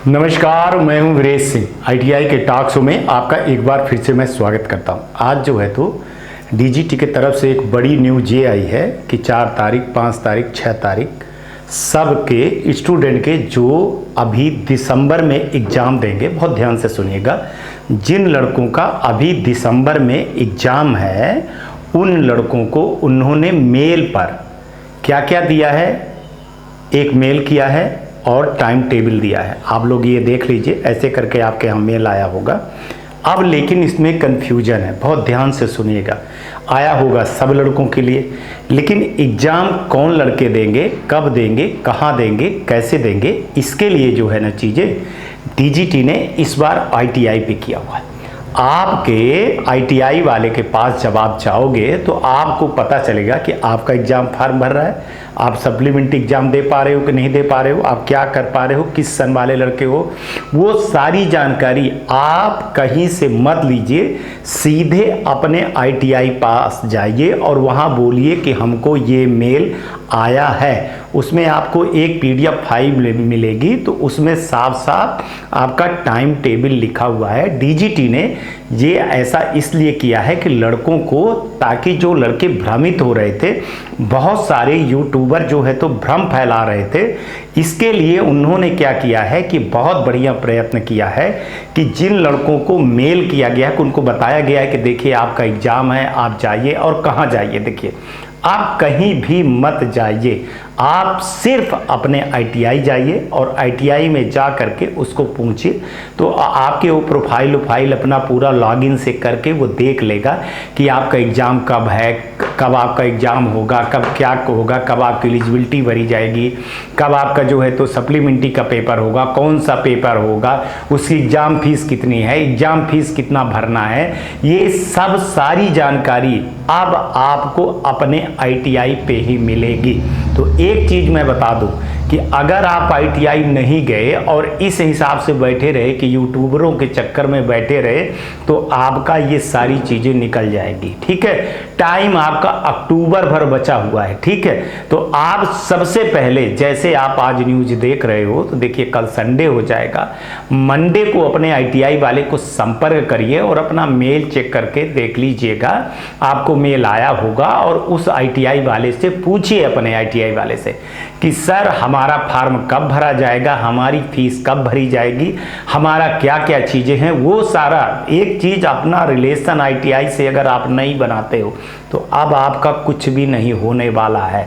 नमस्कार, मैं हूं वीरेश सिंह। आईटीआई के टॉक शो में आपका एक बार फिर से मैं स्वागत करता हूं। आज जो है तो डीजीटी की तरफ से एक बड़ी न्यूज़ ये आई है कि 4 तारीख, 5 तारीख, 6 तारीख सब के स्टूडेंट के जो अभी दिसंबर में एग्ज़ाम देंगे, बहुत ध्यान से सुनिएगा, जिन लड़कों का अभी दिसंबर में एग्ज़ाम है उन लड़कों को उन्होंने मेल पर क्या क्या दिया है, एक मेल किया है और टाइम टेबल दिया है। आप लोग ये देख लीजिए, ऐसे करके आपके यहाँ मेल आया होगा। अब लेकिन इसमें कन्फ्यूजन है, बहुत ध्यान से सुनिएगा। आया होगा सब लड़कों के लिए, लेकिन एग्ज़ाम कौन लड़के देंगे, कब देंगे, कहाँ देंगे, कैसे देंगे, इसके लिए जो है ना चीज़ें डीजीटी ने इस बार आईटीआई पे किया हुआ है। आपके आईटीआई वाले के पास जब आप जाओगे तो आपको पता चलेगा कि आपका एग्ज़ाम फॉर्म भर रहा है, आप सप्लीमेंट्री एग्ज़ाम दे पा रहे हो कि नहीं दे पा रहे हो, आप क्या कर पा रहे हो, किस सन वाले लड़के हो, वो सारी जानकारी आप कहीं से मत लीजिए। सीधे अपने आईटीआई पास जाइए और वहाँ बोलिए कि हमको ये मेल आया है। उसमें आपको एक पीडीएफ फाइल मिलेगी, तो उसमें साफ साफ आपका टाइम टेबल लिखा हुआ है। डीजीटी ने ये ऐसा इसलिए किया है कि लड़कों को, ताकि जो लड़के भ्रमित हो रहे थे, बहुत सारे यूट्यूबर जो है तो भ्रम फैला रहे थे, इसके लिए उन्होंने क्या किया है कि बहुत बढ़िया प्रयत्न किया है कि जिन लड़कों को मेल किया गया है, उनको बताया गया है कि देखिए आपका एग्ज़ाम है, आप जाइए। और कहाँ जाइए, देखिए आप कहीं भी मत जाइए, आप सिर्फ अपने आईटीआई जाइए और आईटीआई में जा करके उसको पूछिए, तो आपके वो प्रोफाइल अपना पूरा लॉगिन से करके वो देख लेगा कि आपका एग्ज़ाम कब है, कब आपका एग्ज़ाम होगा, कब क्या होगा, कब आपकी एलिजिबिलिटी भरी जाएगी, कब आपका जो है तो सप्लीमेंट्री का पेपर होगा, कौन सा पेपर होगा, उसकी एग्ज़ाम फीस कितनी है, एग्ज़ाम फीस कितना भरना है, ये सब सारी जानकारी अब आपको अपने आईटीआई पे ही मिलेगी। तो एक चीज़ मैं बता दूं कि अगर आप आईटीआई नहीं गए और इस हिसाब से बैठे रहे कि यूट्यूबरों के चक्कर में बैठे रहे, तो आपका ये सारी चीज़ें निकल जाएगी। ठीक है, टाइम आपका अक्टूबर भर बचा हुआ है। ठीक है, तो आप सबसे पहले, जैसे आप आज न्यूज़ देख रहे हो, तो देखिए कल संडे हो जाएगा, मंडे को अपने आईटीआई वाले को संपर्क करिए और अपना मेल चेक करके देख लीजिएगा, आपको मेल आया होगा। और उस आईटीआई वाले से पूछिए, अपने आईटीआई वाले से, कि सर हमारा फॉर्म कब भरा जाएगा, हमारी फीस कब भरी जाएगी, हमारा क्या क्या चीज़ें हैं, वो सारा। एक चीज़, अपना रिलेशन आईटीआई से अगर आप नहीं बनाते हो तो अब आपका कुछ भी नहीं होने वाला है।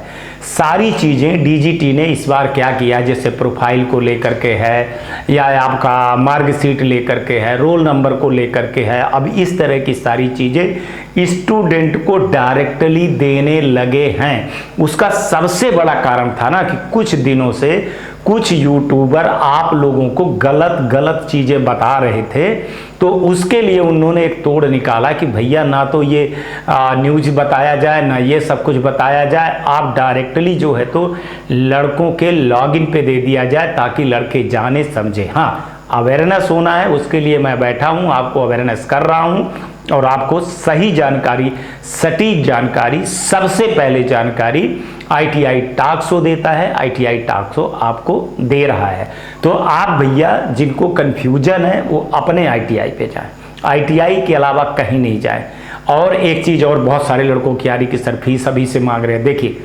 सारी चीज़ें डीजीटी ने इस बार क्या किया, जैसे प्रोफाइल को लेकर के है, या आपका मार्कशीट लेकर के है, रोल नंबर को लेकर के है, अब इस तरह की सारी चीज़ें स्टूडेंट को डायरेक्टली देने लगे हैं। उसका सबसे बड़ा कारण था ना कि कुछ दिनों से कुछ यूट्यूबर आप लोगों को गलत चीज़ें बता रहे थे, तो उसके लिए उन्होंने एक तोड़ निकाला कि भैया ना तो ये न्यूज़ बताया जाए, ना ये सब कुछ बताया जाए, आप डायरेक्टली जो है तो लड़कों के लॉगिन पे दे दिया जाए, ताकि लड़के जाने समझे। हाँ, अवेयरनेस होना है, उसके लिए मैं बैठा हूँ, आपको अवेयरनेस कर रहा हूँ और आपको सही जानकारी, सटीक जानकारी, सबसे पहले जानकारी आईटीआई टॉक शो देता है, आईटीआई टॉक शो आपको दे रहा है। तो आप भैया जिनको कन्फ्यूजन है वो अपने आईटीआई पे जाएं, आईटीआई के अलावा कहीं नहीं जाएं। और एक चीज़ और, बहुत सारे लड़कों की आ रही कि सर फीस अभी से मांग रहे हैं। देखिए,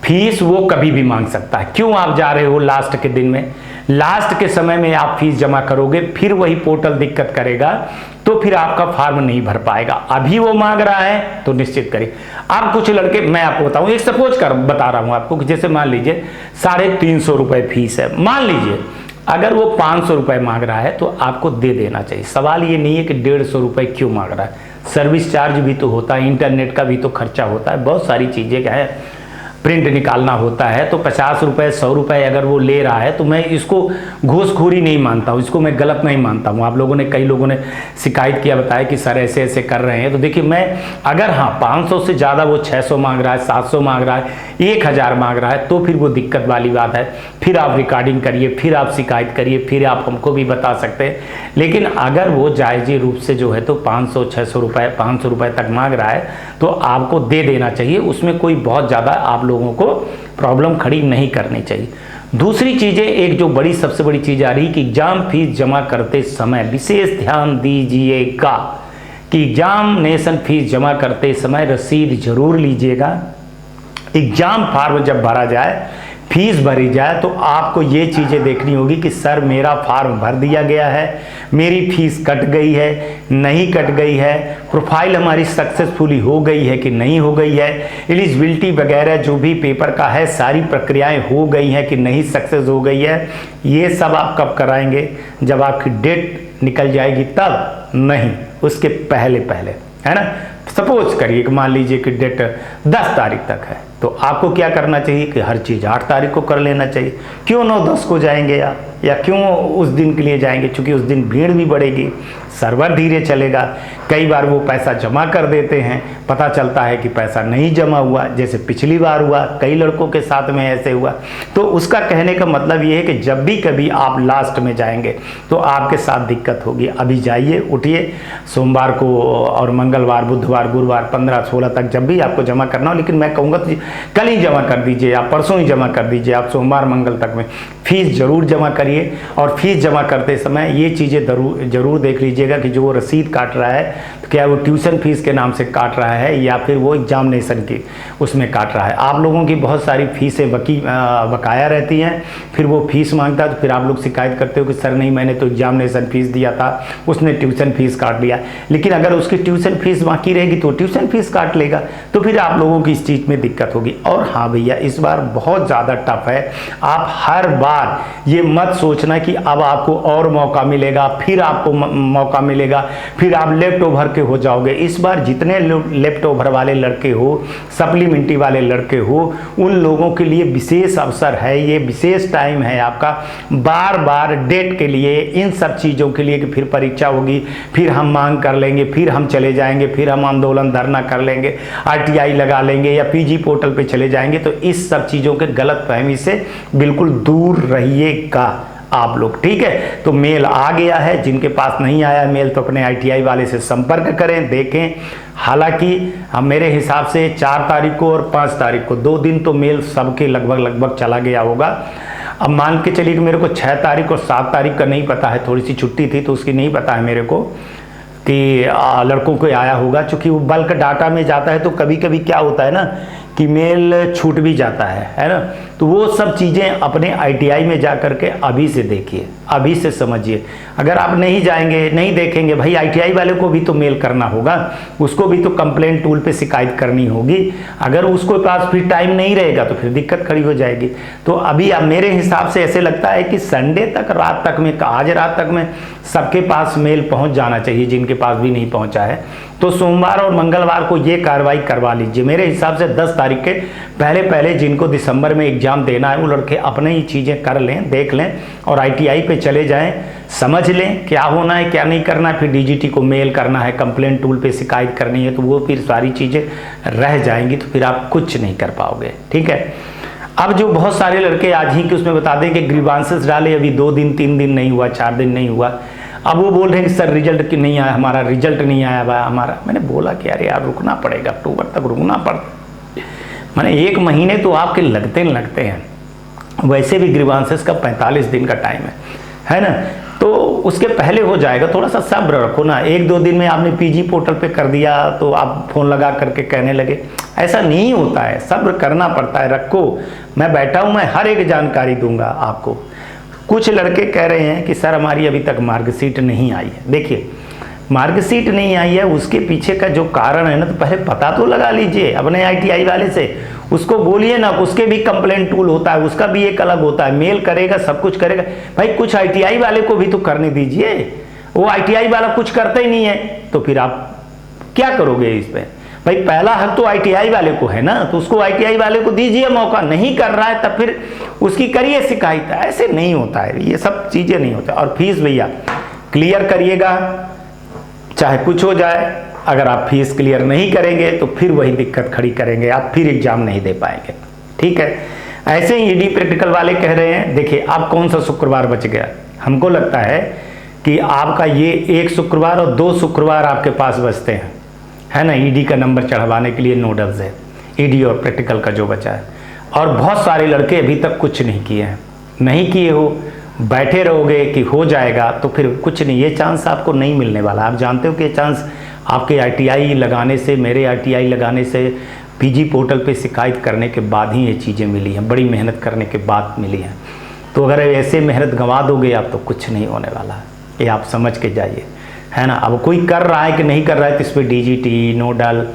फीस वो कभी भी मांग सकता है। क्यों आप जा रहे हो लास्ट के दिन में, लास्ट के समय में आप फीस जमा करोगे, फिर वही पोर्टल दिक्कत करेगा, तो फिर आपका फॉर्म नहीं भर पाएगा। अभी वो मांग रहा है तो निश्चित करिए। अब कुछ लड़के, मैं आपको बताऊं, एक सपोज कर बता रहा हूं आपको कि जैसे मान लीजिए 350 रुपए फीस है, मान लीजिए अगर वो 500 रुपए मांग रहा है तो आपको दे देना चाहिए। सवाल ये नहीं है कि 150 रुपए क्यों मांग रहा है, सर्विस चार्ज भी तो होता है, इंटरनेट का भी तो खर्चा होता है, बहुत सारी चीज़ें क्या है, प्रिंट निकालना होता है। तो 50 रुपए, 100 रुपए अगर वो ले रहा है तो मैं इसको घूसखोरी नहीं मानता हूँ, इसको मैं गलत नहीं मानता हूँ। आप लोगों ने, कई लोगों ने शिकायत किया, बताया कि सर ऐसे ऐसे कर रहे हैं। तो देखिए, मैं अगर हाँ 500 से ज़्यादा वो 600 मांग रहा है, 700 मांग रहा है, 1000 मांग रहा है, तो फिर वो दिक्कत वाली बात है। फिर आप रिकॉर्डिंग करिए, फिर आप शिकायत करिए, फिर आप हमको भी बता सकते हैं। लेकिन अगर वो जायज़ी रूप से जो है तो 500, 600 रुपये, 500 रुपये तक मांग रहा है तो आपको दे देना चाहिए। उसमें कोई बहुत ज़्यादा आप लोगों को प्रॉब्लम खड़ी नहीं करनी चाहिए। दूसरी चीज़ें, एक जो बड़ी सबसे बड़ी चीज़ आ रही कि एग्ज़ाम फीस जमा करते समय विशेष ध्यान दीजिएगा कि एग्जामिनेशन फीस जमा करते समय रसीद जरूर लीजिएगा। एग्ज़ाम फार्म जब भरा जाए, फीस भरी जाए, तो आपको ये चीज़ें देखनी होगी कि सर मेरा फार्म भर दिया गया है, मेरी फीस कट गई है, नहीं कट गई है, प्रोफाइल हमारी सक्सेसफुली हो गई है कि नहीं हो गई है, एलिजिबिलिटी वगैरह जो भी पेपर का है सारी प्रक्रियाएं हो गई हैं कि नहीं सक्सेस हो गई है। ये सब आप कब कराएंगे? जब आपकी डेट निकल जाएगी तब, नहीं उसके पहले पहले, है ना। सपोज करिए कि मान लीजिए कि डेट 10 तारीख तक है, तो आपको क्या करना चाहिए कि हर चीज़ 8 तारीख को कर लेना चाहिए। क्यों 9-10 को जाएंगे या क्यों उस दिन के लिए जाएंगे? क्योंकि उस दिन भीड़ भी बढ़ेगी, सर्वर धीरे चलेगा, कई बार वो पैसा जमा कर देते हैं, पता चलता है कि पैसा नहीं जमा हुआ, जैसे पिछली बार हुआ, कई लड़कों के साथ में ऐसे हुआ। तो उसका कहने का मतलब ये है कि जब भी कभी आप लास्ट में जाएंगे तो आपके साथ दिक्कत होगी। अभी जाइए, उठिए, सोमवार को और मंगलवार, बुधवार, गुरुवार 15-16 तक जब भी आपको जमा करना हो, लेकिन मैं कहूँगा तो कल ही जमा कर दीजिए, आप परसों ही जमा कर दीजिए, आप सोमवार मंगल तक में फीस जरूर जमा करिए। और फीस जमा करते समय ये चीज़ें जरूर देख लीजिएगा कि जो वो रसीद काट रहा है, तो क्या वो ट्यूशन फीस के नाम से काट रहा है या फिर वो एग्जामिनेशन की उसमें काट रहा है। आप लोगों की बहुत सारी फीसें बकाया रहती हैं, फिर वो फीस मांगता है तो फिर आप लोग शिकायत करते हो कि सर नहीं, मैंने तो एग्जामिनेशन फीस दिया था, उसने ट्यूशन फीस काट लिया। लेकिन अगर उसकी ट्यूशन फीस बाकी रहेगी तो ट्यूशन फीस काट लेगा, तो फिर आप लोगों की इस चीज़ में दिक्कत होगी। और हाँ भैया, इस बार बहुत ज़्यादा टफ है। आप हर बार ये मत सोचना कि अब आपको और मौका मिलेगा, फिर आपको मौका मिलेगा, फिर आप लेफ्ट ओवर के हो जाओगे। इस बार जितने लेफ्ट ओवर वाले लड़के हो, सप्लीमेंट्री वाले लड़के हो, उन लोगों के लिए विशेष अवसर है, ये विशेष टाइम है आपका। बार बार डेट के लिए, इन सब चीज़ों के लिए कि फिर परीक्षा होगी, फिर हम मांग कर लेंगे, फिर हम चले जाएंगे, फिर हम आंदोलन धरना कर लेंगे, RTI लगा लेंगे या PG पोर्टल पे चले जाएंगे। तो इस सब चीज़ों के गलत फहमी से बिल्कुल दूर रहिएगा आप लोग, ठीक है। तो मेल आ गया है, जिनके पास नहीं आया मेल तो अपने ITI वाले से संपर्क करें, देखें। हालांकि हम मेरे हिसाब से 4 तारीख को और 5 तारीख को 2 दिन तो मेल सबके लगभग चला गया होगा। अब मान के चलिए कि मेरे को 6 तारीख और 7 तारीख का नहीं पता है, थोड़ी सी छुट्टी थी तो उसकी नहीं पता है मेरे को कि लड़कों को आया होगा। चूँकि वो बल्क डाटा में जाता है तो कभी कभी क्या होता है ना कि मेल छूट भी जाता है ना। तो वो सब चीज़ें अपने ITI में जा करके अभी से देखिए, अभी से समझिए। अगर आप नहीं जाएंगे, नहीं देखेंगे, भाई ITI वाले को भी तो मेल करना होगा, उसको भी तो कंप्लेंट टूल पे शिकायत करनी होगी। अगर उसको पास फिर टाइम नहीं रहेगा तो फिर दिक्कत खड़ी हो जाएगी। तो अभी अब मेरे हिसाब से ऐसे लगता है कि संडे तक रात तक में, आज रात तक में सबके पास मेल पहुंच जाना चाहिए, जिनके पास भी नहीं पहुंचा है। तो सोमवार और मंगलवार को ये कार्रवाई करवा लीजिए। मेरे हिसाब से 10 तारीख के पहले जिनको दिसंबर में एग्जाम देना है वो लड़के अपने ही चीज़ें कर लें, देख लें और ITI पे चले जाएं, समझ लें क्या होना है क्या नहीं करना है। फिर DGT को मेल करना है, कंप्लेंट टूल पे शिकायत करनी है, तो वो फिर सारी चीज़ें रह जाएंगी, तो फिर आप कुछ नहीं कर पाओगे, ठीक है। अब जो बहुत सारे लड़के आज ही के उसमें बता दें कि ग्रीवांसेस डाले, अभी 2 दिन 3 दिन नहीं हुआ, 4 दिन नहीं हुआ, अब वो बोल रहे हैं कि सर रिजल्ट क्यों नहीं आया, हमारा रिजल्ट नहीं आया भाई हमारा। मैंने बोला कि अरे यार रुकना पड़ेगा, अक्टूबर तक रुकना पड़ता। मैंने 1 महीने तो आपके लगते हैं, वैसे भी ग्रीवांसेस का 45 दिन का टाइम है ना। तो उसके पहले हो जाएगा, थोड़ा सा सब्र रखो ना। 1-2 दिन में आपने PG पोर्टल पे कर दिया तो आप फ़ोन लगा करके कहने लगे, ऐसा नहीं होता है, सब्र करना पड़ता है। रखो, मैं बैठा हूँ, मैं हर एक जानकारी दूंगा आपको। कुछ लड़के कह रहे हैं कि सर हमारी अभी तक मार्कशीट नहीं आई है। देखिए, मार्कशीट नहीं आई है, उसके पीछे का जो कारण है ना, तो पहले पता तो लगा लीजिए अपने ITI वाले से, उसको बोलिए ना, उसके भी कंप्लेंट टूल होता है, उसका भी एक अलग होता है, मेल करेगा, सब कुछ करेगा। भाई कुछ ITI वाले को भी तो करने दीजिए, वो ITI वाला कुछ करता ही नहीं है, तो फिर आप क्या करोगे इस पे? भाई पहला हक तो ITI वाले को है ना, तो उसको ITI वाले को दीजिए मौका। नहीं कर रहा है तब फिर उसकी करिए शिकायत। ऐसे नहीं होता है, ये सब चीज़ें नहीं होता। और फीस भैया क्लियर करिएगा, चाहे कुछ हो जाए। अगर आप फीस क्लियर नहीं करेंगे तो फिर वही दिक्कत खड़ी करेंगे, आप फिर एग्जाम नहीं दे पाएंगे, ठीक है। ऐसे ही ED प्रैक्टिकल वाले कह रहे हैं, देखिए आप कौन सा शुक्रवार बच गया। हमको लगता है कि आपका ये 1 शुक्रवार और 2 शुक्रवार आपके पास बचते हैं, है ना, ED का नंबर चढ़वाने के लिए नोडल से, ED और प्रैक्टिकल का जो बचा है। और बहुत सारे लड़के अभी तक कुछ नहीं किए हैं, नहीं किए हो, बैठे रहोगे कि हो जाएगा, तो फिर कुछ नहीं, ये चांस आपको नहीं मिलने वाला। आप जानते हो कि ये चांस आपके ITI लगाने से, मेरे ITI लगाने से, PG पोर्टल पे शिकायत करने के बाद ही ये चीज़ें मिली हैं, बड़ी मेहनत करने के बाद मिली हैं। तो अगर ऐसे मेहनत गंवा दोगे आप तो कुछ नहीं होने वाला है, ये आप समझ के जाइए, है ना। अब कोई कर रहा है कि नहीं कर रहा है तो इस पर DGT, नोडल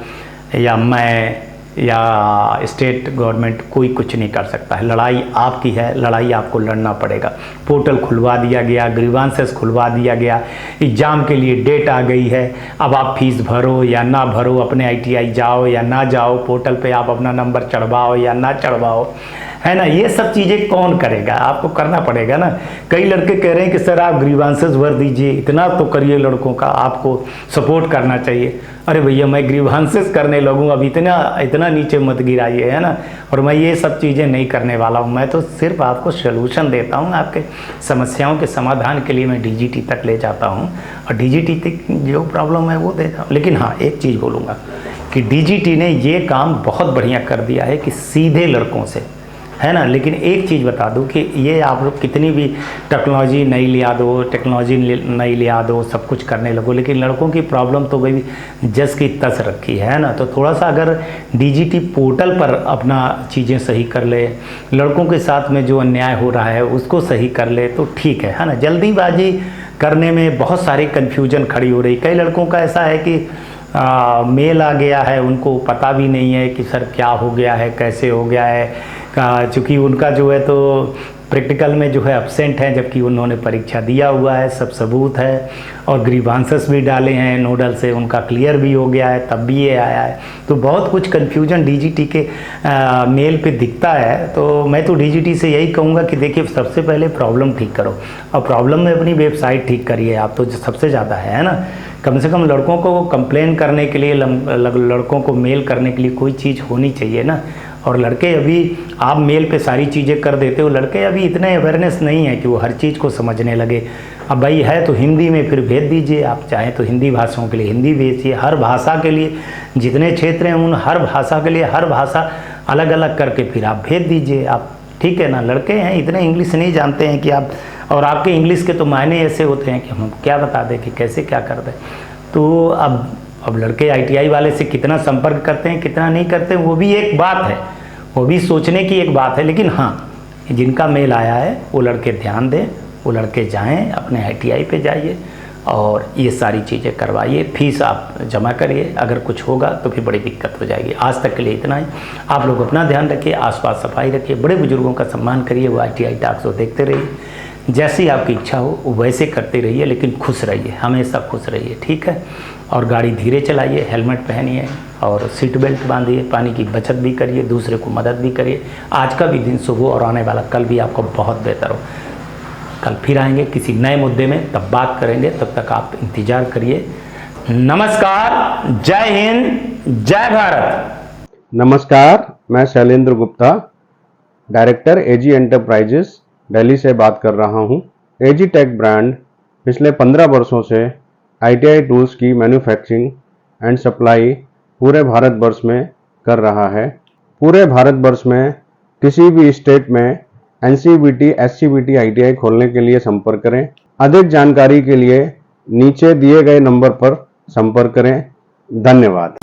या मैं या स्टेट गवर्नमेंट कोई कुछ नहीं कर सकता है। लड़ाई आपकी है, लड़ाई आपको लड़ना पड़ेगा। पोर्टल खुलवा दिया गया, ग्रीवांसेस खुलवा दिया गया, एग्ज़ाम के लिए डेट आ गई है। अब आप फीस भरो या ना भरो, अपने ITI जाओ या ना जाओ, पोर्टल पे आप अपना नंबर चढ़वाओ या ना चढ़वाओ, है ना। ये सब चीज़ें कौन करेगा, आपको करना पड़ेगा ना। कई लड़के कह रहे हैं कि सर आप ग्रीवांसेस भर दीजिए, इतना तो करिए, लड़कों का आपको सपोर्ट करना चाहिए। अरे भैया मैं ग्रीवांसेस करने लगूँ, अब इतना नीचे मत गिराइए, है ना। और मैं ये सब चीज़ें नहीं करने वाला हूँ, मैं तो सिर्फ आपको सलूशन देता हूँ। आपके समस्याओं के समाधान के लिए मैं DGT तक ले जाता हूँ और DGT तक जो प्रॉब्लम है वो देता हूँ। लेकिन हाँ, एक चीज़ बोलूँगा कि DGT ने ये काम बहुत बढ़िया कर दिया है कि सीधे लड़कों से, है ना। लेकिन एक चीज़ बता दूं कि ये आप लोग कितनी भी टेक्नोलॉजी नहीं लिया दो, टेक्नोलॉजी नहीं लिया दो, सब कुछ करने लगो, लेकिन लड़कों की प्रॉब्लम तो भाई जस की तस रखी है ना। तो थोड़ा सा अगर DGT पोर्टल पर अपना चीज़ें सही कर ले, लड़कों के साथ में जो अन्याय हो रहा है उसको सही कर ले तो ठीक है ना। जल्दीबाजी करने में बहुत सारी कन्फ्यूजन खड़ी हो रही। कई लड़कों का ऐसा है कि मेल आ गया है, उनको पता भी नहीं है कि सर क्या हो गया है, कैसे हो गया है, चूँकि उनका जो है तो प्रैक्टिकल में जो है एब्सेंट है, जबकि उन्होंने परीक्षा दिया हुआ है, सब सबूत है और ग्रीवांसेस भी डाले हैं नोडल से, उनका क्लियर भी हो गया है, तब भी ये आया है। तो बहुत कुछ कन्फ्यूजन DGT के मेल पे दिखता है। तो मैं तो DGT से यही कहूँगा कि देखिए सबसे पहले प्रॉब्लम ठीक करो, और प्रॉब्लम में अपनी वेबसाइट ठीक करिए आप, तो सबसे ज़्यादा है ना। कम से कम लड़कों को कंप्लेन करने के लिए, लड़कों को मेल करने के लिए कोई चीज़ होनी चाहिए ना। और लड़के अभी आप मेल पे सारी चीज़ें कर देते हो, लड़के अभी इतने अवेयरनेस नहीं है कि वो हर चीज़ को समझने लगे। अब भाई है तो हिंदी में फिर भेज दीजिए, आप चाहें तो हिंदी भाषाओं के लिए हिंदी भेजिए, हर भाषा के लिए जितने क्षेत्र हैं उन हर भाषा के लिए हर भाषा अलग अलग करके फिर आप भेज दीजिए आप, ठीक है ना। लड़के हैं इतने इंग्लिश नहीं जानते हैं कि आप, और आपके इंग्लिश के तो मायने ऐसे होते हैं कि हम क्या बता दें कि कैसे क्या कर दें। तो अब लड़के ITI वाले से कितना संपर्क करते हैं कितना नहीं करते हैं वो भी एक बात है, वो भी सोचने की एक बात है। लेकिन हाँ, जिनका मेल आया है वो लड़के ध्यान दें, वो लड़के जाएं अपने ITI पे जाइए और ये सारी चीज़ें करवाइए, फीस आप जमा करिए। अगर कुछ होगा तो फिर बड़ी दिक्कत हो जाएगी। आज तक के लिए इतना ही। आप लोग अपना ध्यान रखिए, आसपास सफाई रखिए, बड़े बुजुर्गों का सम्मान करिए, वो ITI टॉक्स को देखते रहिए। जैसी आपकी इच्छा हो वैसे करते रहिए, लेकिन खुश रहिए, हमेशा खुश रहिए, ठीक है। और गाड़ी धीरे चलाइए, हेलमेट पहनिए और सीट बेल्ट बांधिए, पानी की बचत भी करिए, दूसरे को मदद भी करिए। आज का भी दिन शुभ हो और आने वाला कल भी आपको बहुत बेहतर हो। कल फिर आएंगे किसी नए मुद्दे में, तब बात करेंगे, तब तक आप इंतजार करिए। नमस्कार, जय हिंद, जय भारत। नमस्कार, मैं Shailendra Gupta, director AG enterprises Delhi से बात कर रहा हूं। AG टेक ब्रांड पिछले 15 वर्षों से ITI टूल्स की मैन्युफैक्चरिंग एंड सप्लाई पूरे भारतवर्ष में कर रहा है। पूरे भारतवर्ष में किसी भी स्टेट में NCVT, SCVT ITI खोलने के लिए संपर्क करें। अधिक जानकारी के लिए नीचे दिए गए नंबर पर संपर्क करें। धन्यवाद।